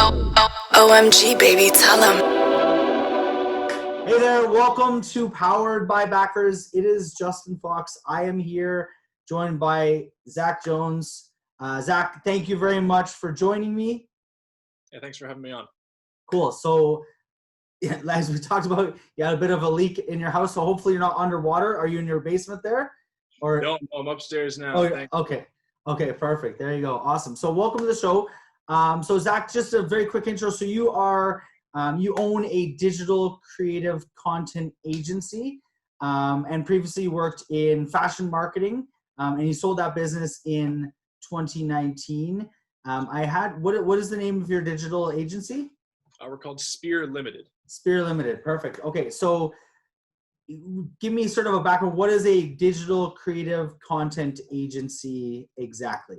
OMG, baby, tell them. Hey there, welcome to Powered by Backers. It is Justin Fox. I am here joined by Zach Jones. Zach, thank you very much for joining me. Yeah, thanks for having me on. Cool. So, yeah, as we talked about, you had a bit of a leak in your house, so hopefully you're not underwater. Are you in your basement there? Or No, I'm upstairs now. Oh, okay. Okay, perfect. There you go. Awesome. So welcome to the show. So Zach, just a very quick intro. So you are, you own a digital creative content agency, and previously worked in fashion marketing, and you sold that business in 2019. What is the name of your digital agency? We're called Spear Limited. Spear Limited. Perfect. Okay, so give me sort of a background. What is a digital creative content agency exactly?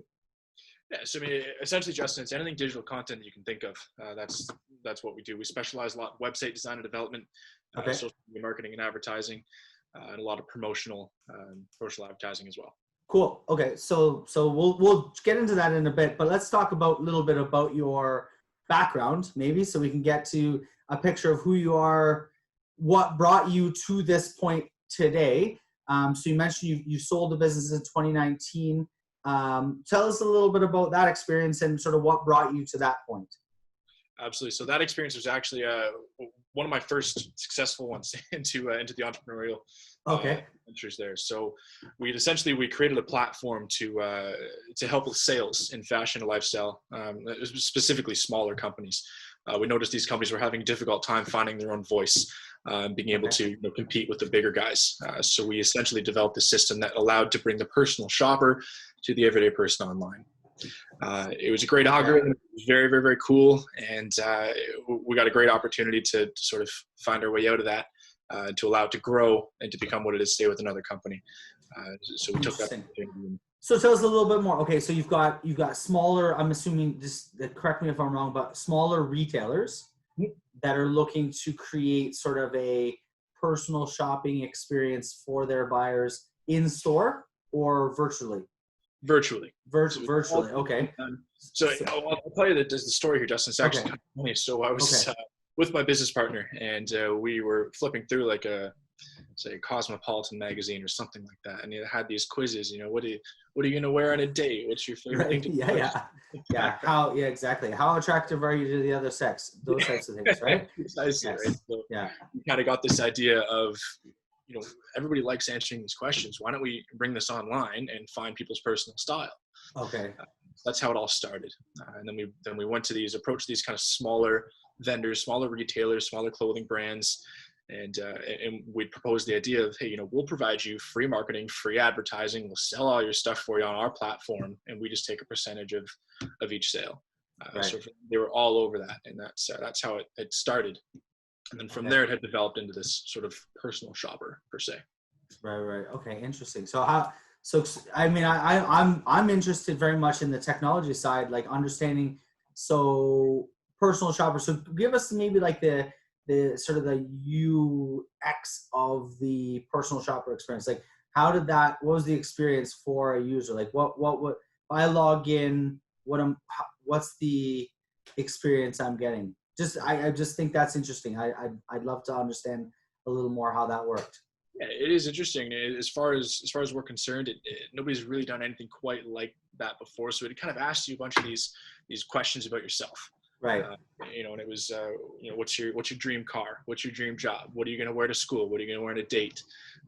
Yeah, so I mean, essentially, Justin, it's anything digital content that you can think of. That's what we do. We specialize a lot in website design and development, social media marketing and advertising, and a lot of promotional advertising as well. Cool. Okay, so we'll get into that in a bit, but let's talk about a little bit about your background, maybe, so we can get to a picture of who you are, what brought you to this point today. So you mentioned you sold the business in 2019. Tell us a little bit about that experience and sort of what brought you to that point. Absolutely. So that experience was actually one of my first successful ones into the entrepreneurial ventures there. So we created a platform to help with sales in fashion and lifestyle, specifically smaller companies. We noticed these companies were having a difficult time finding their own voice, being able to compete with the bigger guys. So we essentially developed a system that allowed to bring the personal shopper to the everyday person online. It was a great algorithm. It was very, very, very cool. And we got a great opportunity to sort of find our way out of that, to allow it to grow and to become what it is today with another company. So we took that opportunity. So tell us a little bit more. Okay, so you've got smaller, I'm assuming, just correct me if I'm wrong, but smaller retailers that are looking to create sort of a personal shopping experience for their buyers in store or virtually? Virtually. Virtually. Okay. So I'll tell you the story here, Justin. It's actually kind of funny. So I was with my business partner, and we were flipping through like a Cosmopolitan magazine or something like that, and it had these quizzes. What are you going to wear on a date? What's your favorite thing to wear? Exactly. How attractive are you to the other sex? Those types of things, right? Precisely. Yes. Right. So we kind of got this idea of, everybody likes answering these questions. Why don't we bring this online and find people's personal style? Okay. That's how it all started. And then we went to approached these kind of smaller vendors, smaller retailers, smaller clothing brands. And we proposed the idea of, hey, we'll provide you free marketing, free advertising. We'll sell all your stuff for you on our platform, and we just take a percentage of each sale. So they were all over that, and that's how it started. And then from there, it had developed into this sort of personal shopper per se. Right. Okay, interesting. So I mean, I'm interested very much in the technology side, like understanding. So personal shopper. So give us maybe like the sort of the UX of the personal shopper experience. Like, what was the experience for a user? Like, what if I log in? What's the experience I'm getting? I just think that's interesting. I'd love to understand a little more how that worked. Yeah, it is interesting. As far as we're concerned, nobody's really done anything quite like that before. So it kind of asks you a bunch of these questions about yourself. Right. And it was, what's your dream car? What's your dream job? What are you going to wear to school? What are you going to wear on a date?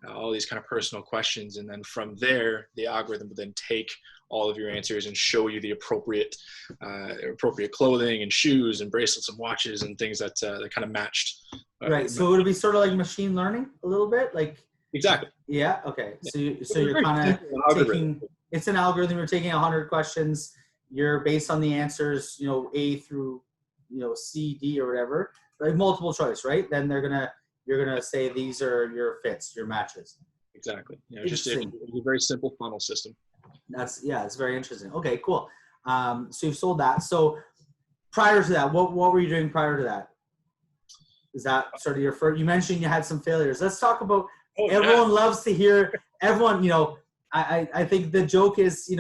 All these kind of personal questions. And then from there, the algorithm will then take all of your answers and show you the appropriate clothing and shoes and bracelets and watches and things that kind of matched. Right. So it would be sort of like machine learning a little bit, like. Exactly. Yeah. Okay. So you're kind of taking. It's an algorithm. You're taking 100 questions. You're based on the answers, A through, C, D, or whatever, like multiple choice, right? Then you're gonna say these are your fits, your matches. Exactly. Just a very simple funnel system. It's very interesting. Okay, cool. So you've sold that. So prior to that, what were you doing prior to that? Is that sort of your first? You mentioned you had some failures. Let's talk about. Everyone loves to hear. Everyone, I think the joke is,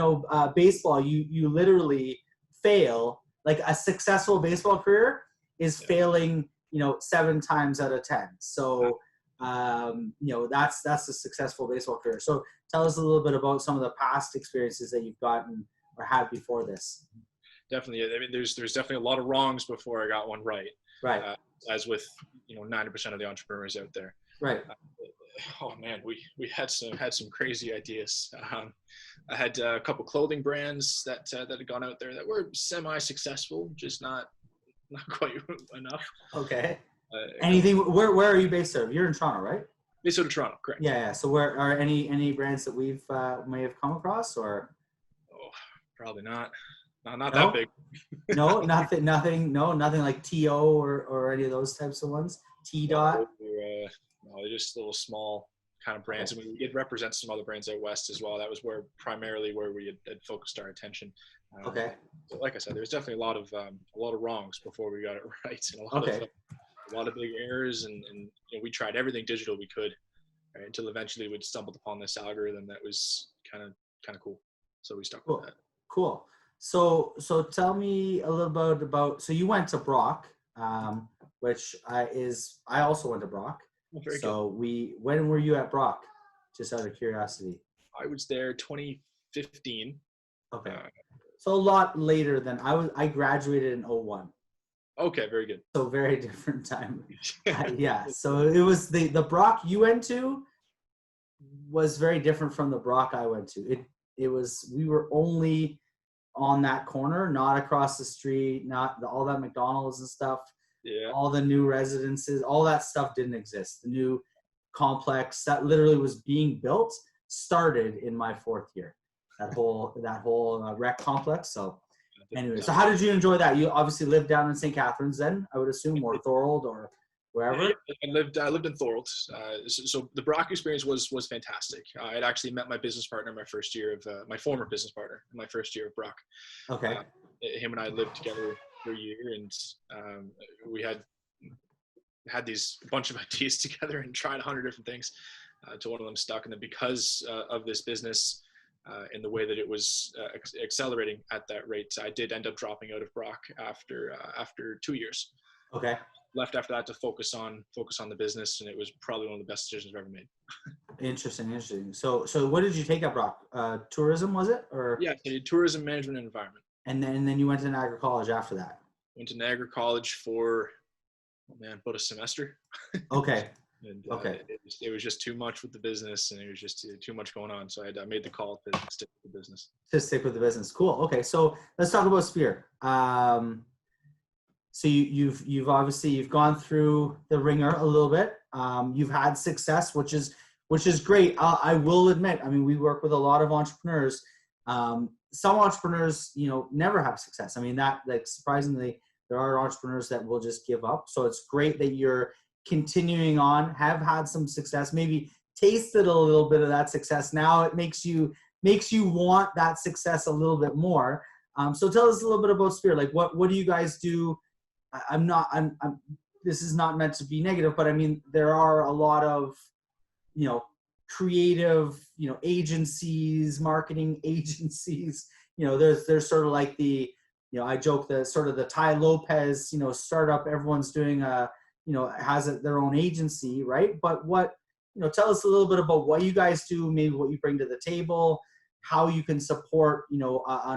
baseball. You literally fail like a successful baseball career is failing, 7 times out of 10. So, that's a successful baseball career. So tell us a little bit about some of the past experiences that you've gotten or had before this. Definitely. I mean, there's definitely a lot of wrongs before I got one right. Right. As with 90% of the entrepreneurs out there. Right. Oh man, we had some crazy ideas. I had a couple clothing brands that had gone out there that were semi-successful, just not quite enough. Okay. Anything? Where are you based out of? You're in Toronto, right? Based out of Toronto, correct? Yeah. So where are any brands that we've may have come across or? Oh, probably not. Not that big. No, nothing. No, nothing like TO or any of those types of ones. T-Dot. No, they're just little small kind of brands. Okay. And we did represent some other brands out west as well. That was primarily where we had focused our attention. Okay. But like I said, there's definitely a lot of wrongs before we got it right, and a lot of big errors. And we tried everything digital we could, right, until eventually we'd stumbled upon this algorithm that was kind of cool. So we stuck with that. Cool. So tell me a little bit about. So you went to Brock, which I also went to Brock. Oh, very so good. When were you at Brock? Just out of curiosity. I was there 2015. Okay. So a lot later than I graduated in 01. Okay, very good. So very different time. Yeah. So it was the Brock you went to was very different from the Brock I went to. We were only on that corner, not across the street, not all that McDonald's and stuff. Yeah. All the new residences, all that stuff didn't exist. The new complex that literally was being built started in my 4th year. That whole rec complex. So anyway, so how did you enjoy that? You obviously lived down in St. Catharines then, I would assume, or Thorold or wherever. Yeah, I lived in Thorold. So the Brock experience was fantastic. I had actually met my business partner my first year of my former business partner in my first year of Brock. Okay. Him and I lived together for a year, and we had these bunch of ideas together and tried 100 different things. To one of them stuck, and then because of this business and the way that it was accelerating at that rate, I did end up dropping out of Brock after 2 years. Okay. Left after that to focus on the business, and it was probably one of the best decisions I've ever made. Interesting. So what did you take at Brock? Tourism, was it? Or yeah, I did tourism management and environment. And then you went to Niagara College after that. Went to Niagara College for about a semester. Okay. And it was just too much with the business, and it was just too much going on. So I made the call to stick with the business. To stick with the business. Cool. Okay. So let's talk about Spear. So you've obviously gone through the ringer a little bit. You've had success, which is great. I will admit, I mean, we work with a lot of entrepreneurs. Some entrepreneurs, never have success. I mean, that surprisingly, there are entrepreneurs that will just give up. So it's great that you're continuing on, have had some success, maybe tasted a little bit of that success. Now it makes you want that success a little bit more. So tell us a little bit about Spear. Like what do you guys do? This is not meant to be negative, but I mean, there are a lot of, creative, agencies, marketing agencies, there's sort of like the, I joke that sort of the Ty Lopez, startup, everyone's doing has their own agency, right? But tell us a little bit about what you guys do, maybe what you bring to the table, how you can support, an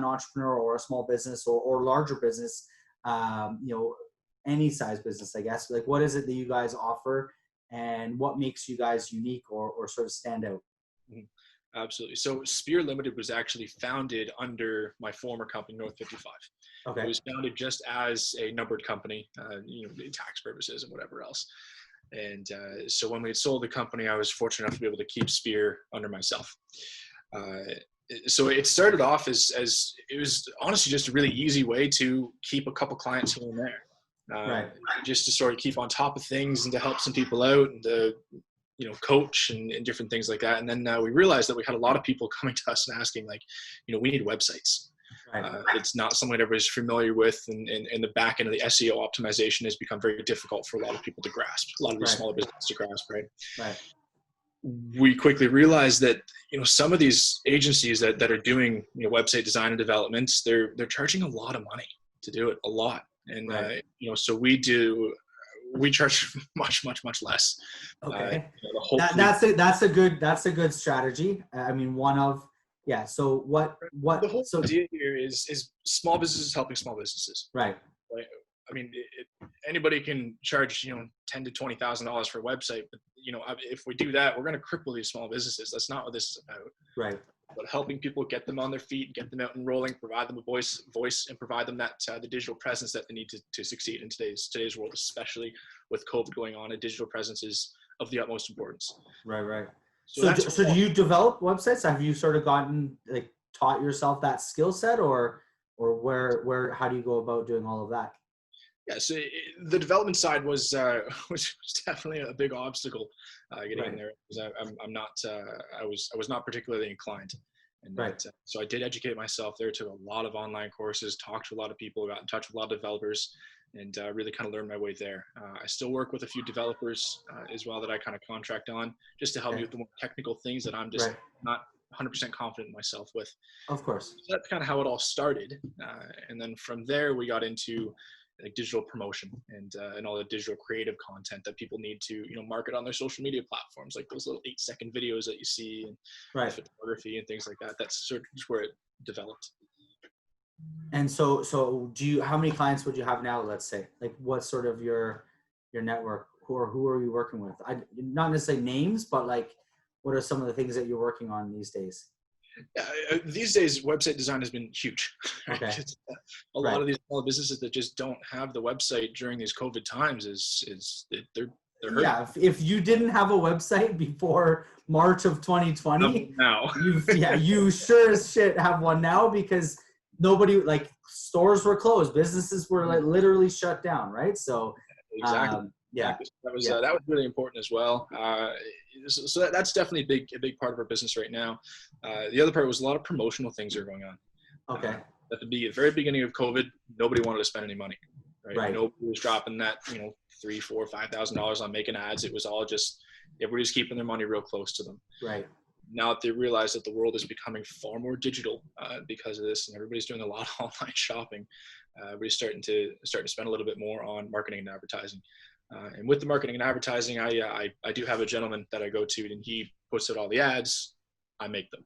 entrepreneur or a small business or larger business, any size business, I guess. Like, what is it that you guys offer, and what makes you guys unique or sort of stand out? Mm-hmm. Absolutely. So Spear Limited was actually founded under my former company, North 55. Okay. It was founded just as a numbered company, tax purposes and whatever else. And so when we had sold the company, I was fortunate enough to be able to keep Spear under myself. So it started off as it was honestly just a really easy way to keep a couple clients here and there. Right. Just to sort of keep on top of things and to help some people out and to, coach and different things like that. And then we realized that we had a lot of people coming to us and asking we need websites. Right. It's not something everybody's familiar with. And the back end of the SEO optimization has become very difficult for a lot of people to grasp, a lot of the smaller businesses to grasp, right? Right. We quickly realized that, some of these agencies that are doing, website design and development, they're charging a lot of money. to do it, a lot. And Right. so we charge much less. Okay. Hopefully, That's a good strategy. I mean, one of, yeah. So the what whole so idea here is small businesses helping small businesses. right. Right? I mean, anybody can charge $10,000 to $20,000 for a website, but if we do that, we're going to cripple these small businesses. That's not what this is about. Right. But helping people get them on their feet, get them out and rolling, provide them a voice, and provide them that the digital presence that they need to succeed in today's world, especially with COVID going on. A digital presence is of the utmost importance. Right. So So do you develop websites? Have you sort of gotten like taught yourself that skill set, or where how do you go about doing all of that? Yeah, so the development side was definitely a big obstacle getting in there, because I'm not I was not particularly inclined, and so I did educate myself there, took a lot of online courses, talked to a lot of people, got in touch with a lot of developers, and really kind of learned my way there. I still work with a few developers as well that I kind of contract on, just to help me with the more technical things that I'm just not 100% confident in myself with. Of course. So that's kind of how it all started, and then from there we got into like digital promotion and all the digital creative content that people need to market on their social media platforms, like those little 8-second videos that you see, and photography and things like that. That's sort of just where it developed. And so how many clients would you have now, let's say? Like, what's sort of your network? Who are you working with? Not necessarily names, but like, what are some of the things that you're working on these days? These days, website design has been huge. Okay. A lot of these small businesses that just don't have the website during these COVID times they're hurting. Yeah. If you didn't have a website before March of 2020, now you sure as shit have one now, because nobody, like, stores were closed, businesses were like literally shut down, right? So exactly. That was really important as well. So that's definitely a big part of our business right now. The other part was a lot of promotional things are going on. Okay. At the very beginning of COVID, nobody wanted to spend any money, right? Nobody was dropping that $3,000, $4,000, $5,000 on making ads. It was all just everybody's keeping their money real close to them. Right. Now that they realize that the world is becoming far more digital because of this, and everybody's doing a lot of online shopping, everybody's starting to spend a little bit more on marketing and advertising. And with the marketing and advertising, I do have a gentleman that I go to, and he puts out all the ads. I make them.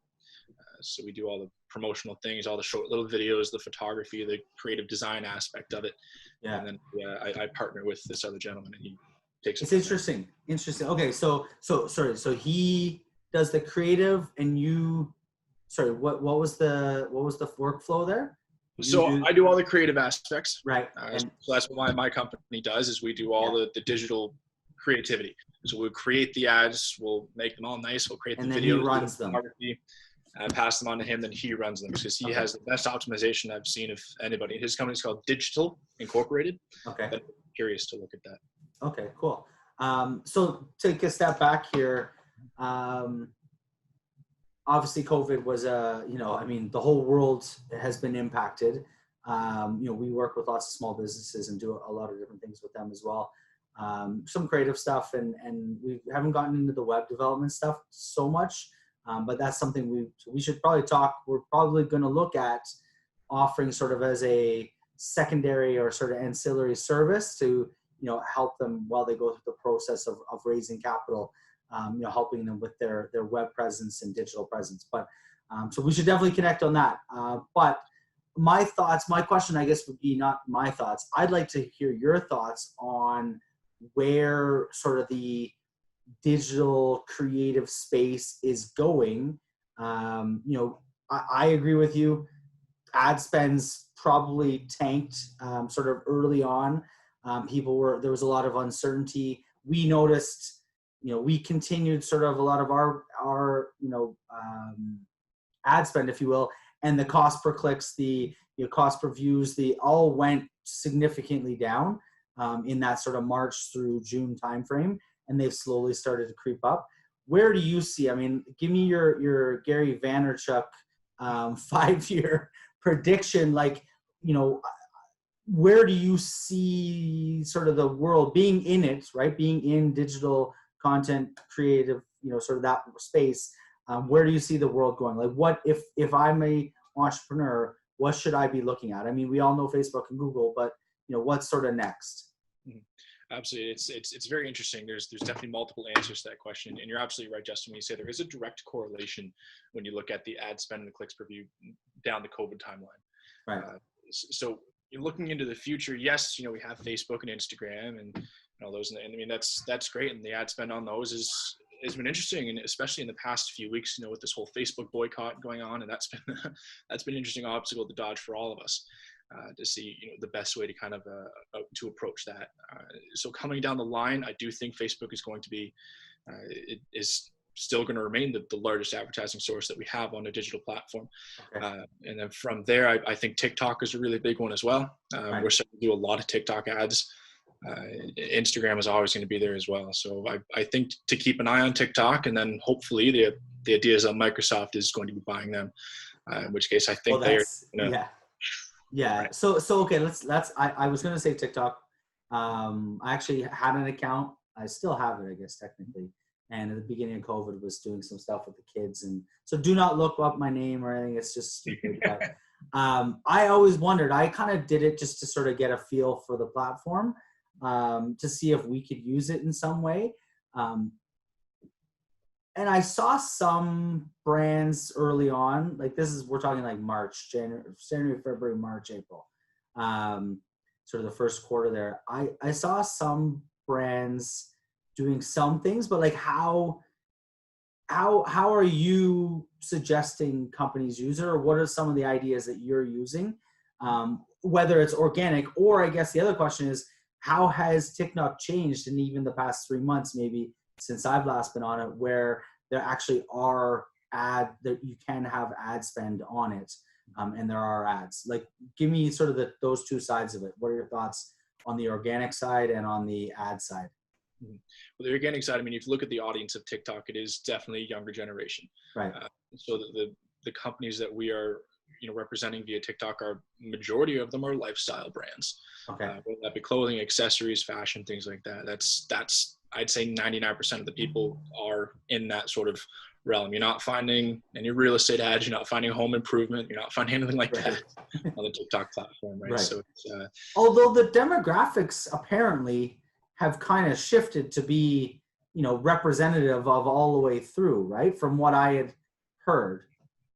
So we do all the promotional things, all the short little videos, the photography, the creative design aspect of it. Yeah. And then I partner with this other gentleman, and he takes it. It's interesting. Okay, so sorry. So he does the creative, and you. Sorry, what was the workflow there? So I do all the creative aspects. Right. So that's what my company does, is we do all the digital creativity. So we'll create the ads, we'll make them all nice, we'll create the videos, he runs them. I pass them on to him, then he runs them, because he has the best optimization I've seen of anybody. His company's called Digital Incorporated. Okay. I'm curious to look at that. Okay, cool. So take a step back here. Obviously COVID was the whole world has been impacted. We work with lots of small businesses and do a lot of different things with them as well. Some creative stuff, and we haven't gotten into the web development stuff so much, but that's something we should probably talk. We're probably going to look at offering sort of as a secondary or sort of ancillary service to help them while they go through the process of raising capital. Helping them with their web presence and digital presence. But so we should definitely connect on that. But my question, I guess, would be not my thoughts. I'd like to hear your thoughts on where sort of the digital creative space is going. I agree with you. Ad spends probably tanked sort of early on. There was a lot of uncertainty. We noticed, we continued sort of a lot of our ad spend, if you will, and the cost per clicks, the cost per views, they all went significantly down in that sort of March through June timeframe, and they've slowly started to creep up. Where do you see? I mean, give me your Gary Vaynerchuk 5-year prediction. Like, where do you see sort of the world being in it, right? Being in digital content, creative, sort of that space. Where do you see the world going? Like, what if I'm a entrepreneur? what should I be looking at? I mean, we all know Facebook and Google, but what's sort of next? Mhm. Absolutely. It's very interesting. There's definitely multiple answers to that question. And you're absolutely right, Justin, when you say there is a direct correlation when you look at the ad spend and the clicks per view down the COVID timeline. Right. So you're looking into the future. Yes, we have Facebook and Instagram and all those. And I mean, that's great. And the ad spend on those has been interesting. And especially in the past few weeks, with this whole Facebook boycott going on, and that's been an interesting obstacle to dodge for all of us. To see the best way to kind of to approach that. So coming down the line, I do think Facebook is going to be it is still going to remain the largest advertising source that we have on a digital platform. Okay. And then from there, I think TikTok is a really big one as well. Right. We're starting to do a lot of TikTok ads. Instagram is always going to be there as well. So I think to keep an eye on TikTok, and then hopefully the idea is that Microsoft is going to be buying them. In which case, I think Yeah. So okay, I was gonna say TikTok. I actually had an account. I still have it, I guess, technically. And at the beginning of COVID was doing some stuff with the kids. And so do not look up my name or anything. It's just stupid. But I always wondered, I kind of did it just to sort of get a feel for the platform, to see if we could use it in some way. And I saw some brands early on, like we're talking like March, January, February, March, April, sort of the first quarter there. I saw some brands doing some things, but like how are you suggesting companies use it, or what are some of the ideas that you're using? Whether it's organic, or I guess the other question is, how has TikTok changed in even the past 3 months, maybe since I've last been on it, where there actually are that you can have ad spend on it, and there are ads. Like, give me sort of those two sides of it. What are your thoughts on the organic side and on the ad side? Well, the organic side, I mean, if you look at the audience of TikTok, it is definitely a younger generation. Right. So the companies that we are representing via TikTok, majority of them are lifestyle brands. Okay. Whether that be clothing, accessories, fashion, things like that. That's I'd say 99% of the people are in that sort of realm. You're not finding any real estate ads. You're not finding home improvement. You're not finding anything like that on the TikTok platform, right? So it's, although the demographics apparently have kind of shifted to be, representative of all the way through, right? From what I had heard.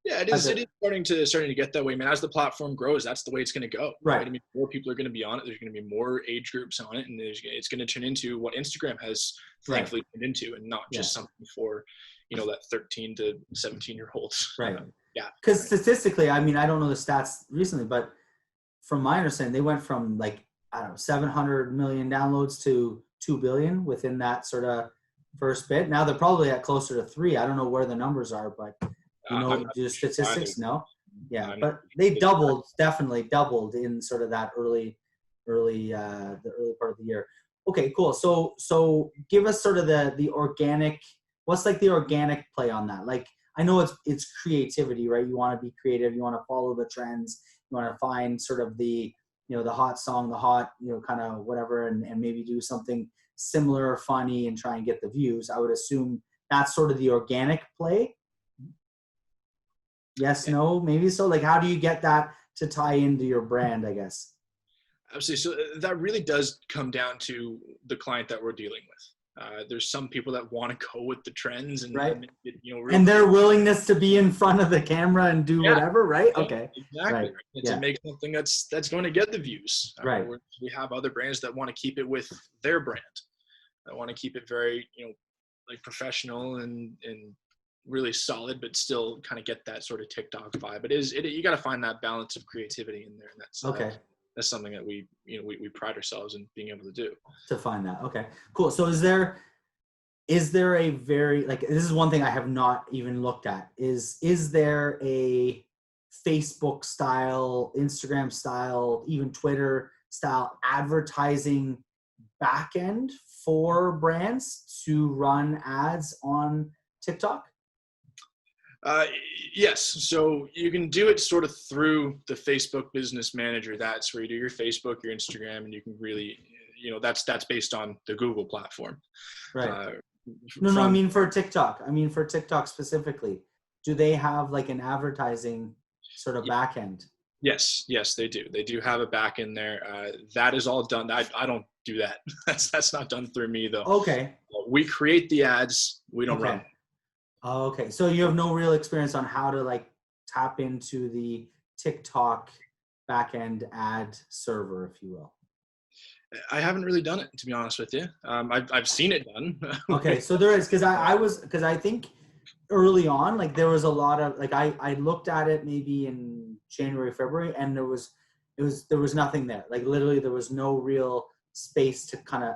Yeah, it is starting to get that way. I mean, as the platform grows, that's the way it's going to go. Right. I mean, more people are going to be on it. There's going to be more age groups on it, and it's going to turn into what Instagram has thankfully turned into, and not just something for, that 13 to 17-year-olds. Right. Yeah. Because statistically, I mean, I don't know the stats recently, but from my understanding, they went from 700 million downloads to 2 billion within that sort of first bit. Now they're probably at closer to 3. I don't know where the numbers are, but do the statistics? No. Yeah, but they definitely doubled in sort of that the early part of the year. Okay, cool. So give us sort of the organic. What's like the organic play on that? Like, I know it's creativity, right? You want to be creative. You want to follow the trends. You want to find sort of the the hot song, the hot kind of whatever, and maybe do something similar or funny and try and get the views. I would assume that's sort of the organic play. Yes, no, maybe so. Like, how do you get that to tie into your brand, I guess? Absolutely. So that really does come down to the client that we're dealing with. There's some people that want to go with the trends and, and their willingness to be in front of the camera and do whatever, right? Yeah, okay. Exactly. Right. To make something that's going to get the views. Right. We have other brands that want to keep it with their brand. That want to keep it very, professional and really solid, but still kind of get that sort of TikTok vibe. You got to find that balance of creativity in there, and that's okay. That's something that we pride ourselves in being able to do. To find that, okay, cool. So is there a very this is one thing I have not even looked at. Is there a Facebook style, Instagram style, even Twitter style advertising backend for brands to run ads on TikTok? Yes. So you can do it sort of through the Facebook Business Manager. That's where you do your Facebook, your Instagram, and you can really, that's based on the Google platform. Right. No, I mean for TikTok. I mean for TikTok specifically. Do they have like an advertising sort of backend? Yes, they do. They do have a back in there. That is all done. I don't do that. That's not done through me though. Okay. We create the ads. We don't run. Okay. Okay. So you have no real experience on how to like tap into the TikTok backend ad server, if you will. I haven't really done it, to be honest with you. I've seen it done. Okay. So there is, because I think early on, like there was a lot of like I looked at it maybe in January, February, and there was nothing there. Like literally there was no real space to kind of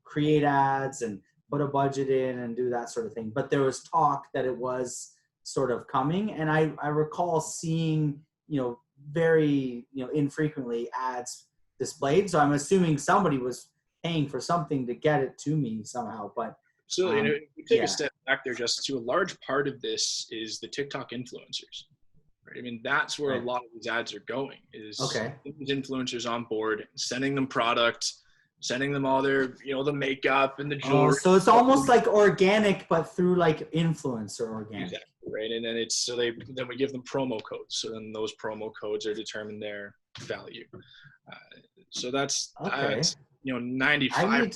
create ads and put a budget in and do that sort of thing. But there was talk that it was sort of coming, and I recall seeing, very, infrequently ads displayed. So I'm assuming somebody was paying for something to get it to me somehow. But absolutely. And if we take a step back there, just to a large part of this is the TikTok influencers. Right? I mean, that's where a lot of these ads are going, is these influencers on board, sending them product, sending them all their, the makeup and the jewelry. Oh, so it's almost like organic, but through like influencer organic. Exactly, right? And then then we give them promo codes. So then those promo codes are determine their value. So that's 95. I need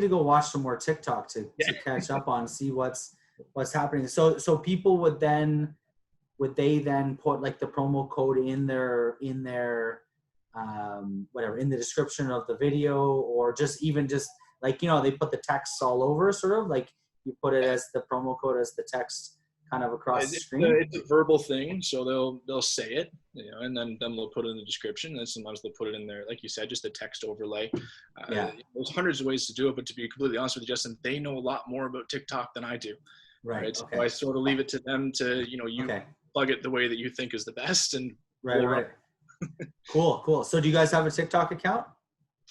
to go watch some more TikTok to catch up on, see what's happening. So people would they then put like the promo code in their whatever in the description of the video, or just like they put the text all over, sort of like you put it as the promo code as the text kind of across the screen. It's a verbal thing, so they'll say it, and then they'll put it in the description, and sometimes they'll put it in there, like you said, just a text overlay. There's hundreds of ways to do it, but to be completely honest with you, Justin, they know a lot more about TikTok than I do. Right. So I sort of leave it to them to plug it the way that you think is the best, and right. Cool. So do you guys have a TikTok account?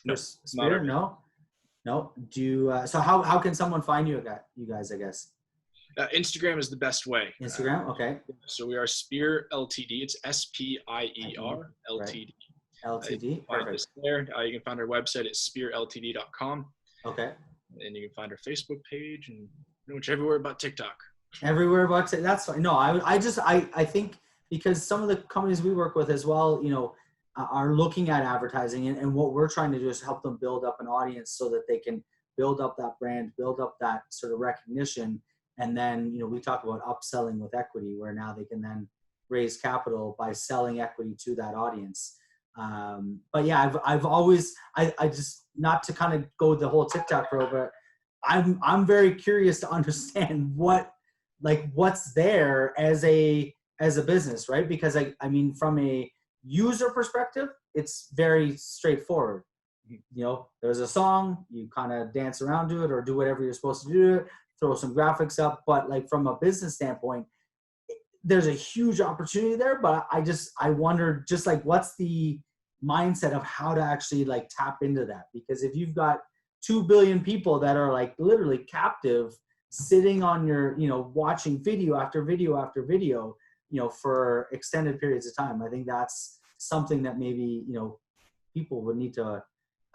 No, Spear? No. Do you, so how can someone find you guys, I guess? Instagram is the best way. Instagram, okay. So we are Spear Ltd. It's SPIER Ltd. Ltd. Find us there. You can find our website at spearltd.com. Okay. And you can find our Facebook page and pretty much everywhere but TikTok. Everywhere but that's fine. No, I think because some of the companies we work with as well, are looking at advertising, and what we're trying to do is help them build up an audience so that they can build up that brand, build up that sort of recognition. And then, we talk about upselling with equity, where now they can then raise capital by selling equity to that audience. But yeah, I've always, I just, not to kind of go the whole TikTok road, but I'm very curious to understand what's there as a business, right? Because I mean, from a user perspective, it's very straightforward. There's a song, you kind of dance around to it or do whatever you're supposed to do, throw some graphics up. But like from a business standpoint, there's a huge opportunity there. But I wonder just like, what's the mindset of how to actually like tap into that? Because if you've got 2 billion people that are like literally captive, sitting on your, watching video after video after video, for extended periods of time, I think that's something that maybe, people would need to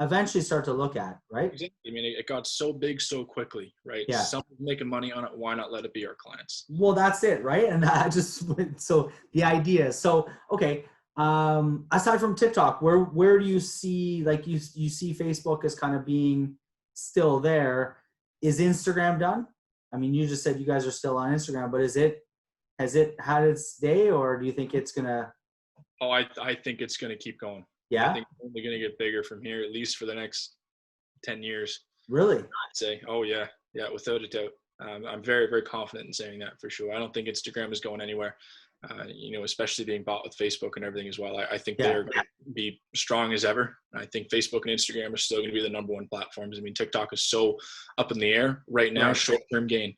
eventually start to look at, right? Exactly. I mean, it got so big so quickly, right? Yeah. Someone's making money on it. Why not let it be our clients? Well, that's it, right? And so the idea. So, okay. Aside from TikTok, where do you see, like you see Facebook as kind of being still there? Is Instagram done? I mean, you just said you guys are still on Instagram, but has it had its day, or do you think it's gonna? Oh, I think it's gonna keep going. Yeah. I think it's only gonna get bigger from here, at least for the next 10 years. Really? I'd say. Oh yeah, without a doubt. I'm very, very confident in saying that for sure. I don't think Instagram is going anywhere. Especially being bought with Facebook and everything as well. I think they're going to be strong as ever. I think Facebook and Instagram are still going to be the number one platforms. I mean, TikTok is so up in the air right now, short-term gain,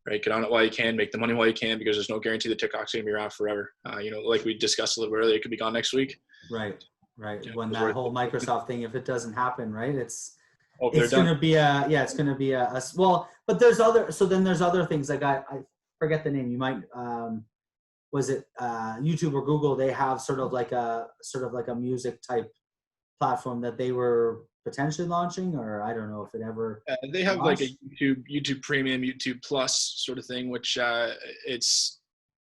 right? Get on it while you can, make the money while you can, because there's no guarantee that TikTok's going to be around forever. Like we discussed a little bit earlier, it could be gone next week. Right. When that whole Microsoft thing, if it doesn't happen, right, it's going to be but there's other things like I forget the name. You might, was it YouTube or Google? They have sort of like a music type platform that they were potentially launching, or I don't know if it ever. They have launched. Like a YouTube Premium, YouTube Plus sort of thing, which it's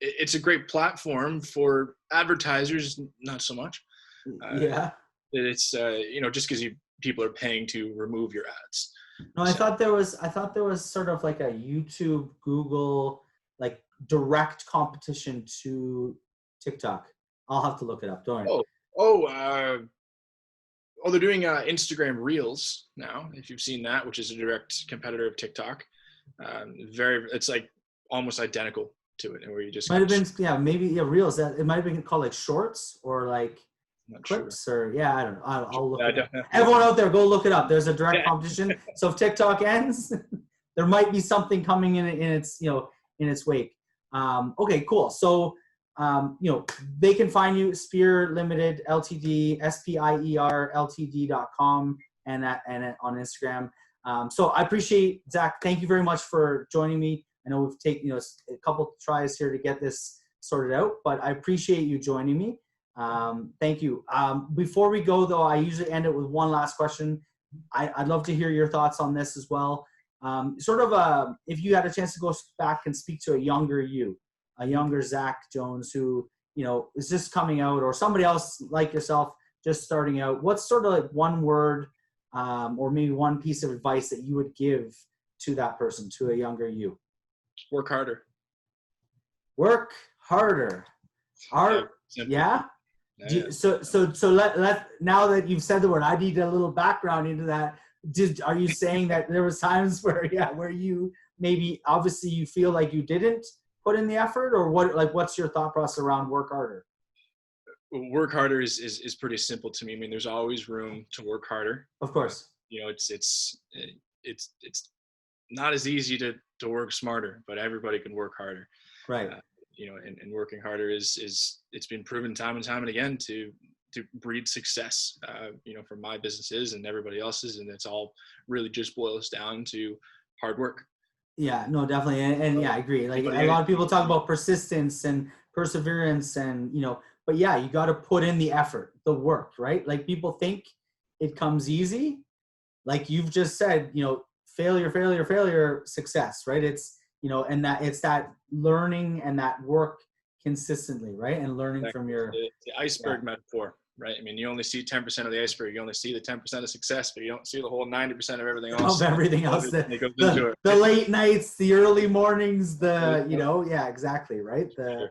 it's a great platform for advertisers, not so much. Yeah. It's just because people are paying to remove your ads. No, I thought there was sort of like a YouTube, Google, like direct competition to TikTok. I'll have to look it up. Don't worry. They're doing Instagram Reels now, if you've seen that, which is a direct competitor of TikTok. It's like almost identical to it, and where you just might have been Reels. That it might have been called like Shorts or like clips or I don't know. I'll look it up. Everyone out there, go look it up. There's a direct competition. So if TikTok ends, there might be something coming in its in its wake. Okay, cool. So they can find you Spear Limited Ltd, SPIER-LTD.com and on Instagram. So I appreciate, Zach. Thank you very much for joining me. I know we've taken a couple tries here to get this sorted out, but I appreciate you joining me. Thank you. Before we go, though, I usually end it with one last question. I'd love to hear your thoughts on this as well. If you had a chance to go back and speak to a younger Zach Jones who, is just coming out, or somebody else like yourself just starting out, what's sort of like one word or maybe one piece of advice that you would give to that person, to a younger you? Work harder. Work harder. Yeah. So let now that you've said the word, I need a little background into that. Are you saying that there was times where you maybe obviously you feel like you didn't put in the effort, or what's your thought process around work harder? Work harder is pretty simple to me. I mean, there's always room to work harder. Of course. It's not as easy to work smarter, but everybody can work harder. Right. And working harder is it's been proven time and time and again to breed success, for my businesses and everybody else's. And it's all really just boils down to hard work. Yeah, no, definitely. And I agree. Like a lot of people talk about persistence and perseverance and, but you got to put in the effort, the work, right? Like people think it comes easy. Like you've just said, failure, success, right? It's, and that it's that learning and that work consistently, right? And learning from your... The iceberg metaphor, right? I mean, you only see 10% of the iceberg. You only see the 10% of success, but you don't see the whole 90% of everything else. Of everything else. The late nights, the early mornings, exactly, right? The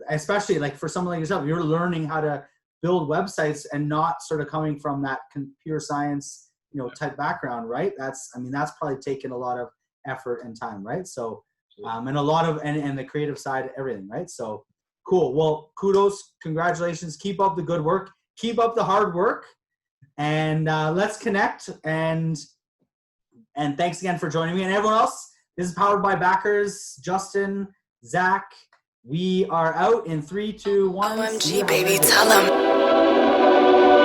especially like for someone like yourself, you're learning how to build websites and not sort of coming from that computer science, type background, right? That's probably taken a lot of effort and time, right? So, and a lot of, and the creative side, everything, right? So cool. Well, kudos, congratulations. Keep up the good work. Keep up the hard work, and let's connect. And thanks again for joining me. And everyone else, this is Powered by Backers. Justin, Zach, we are out in 3, 2, 1. OMG, baby, tell them.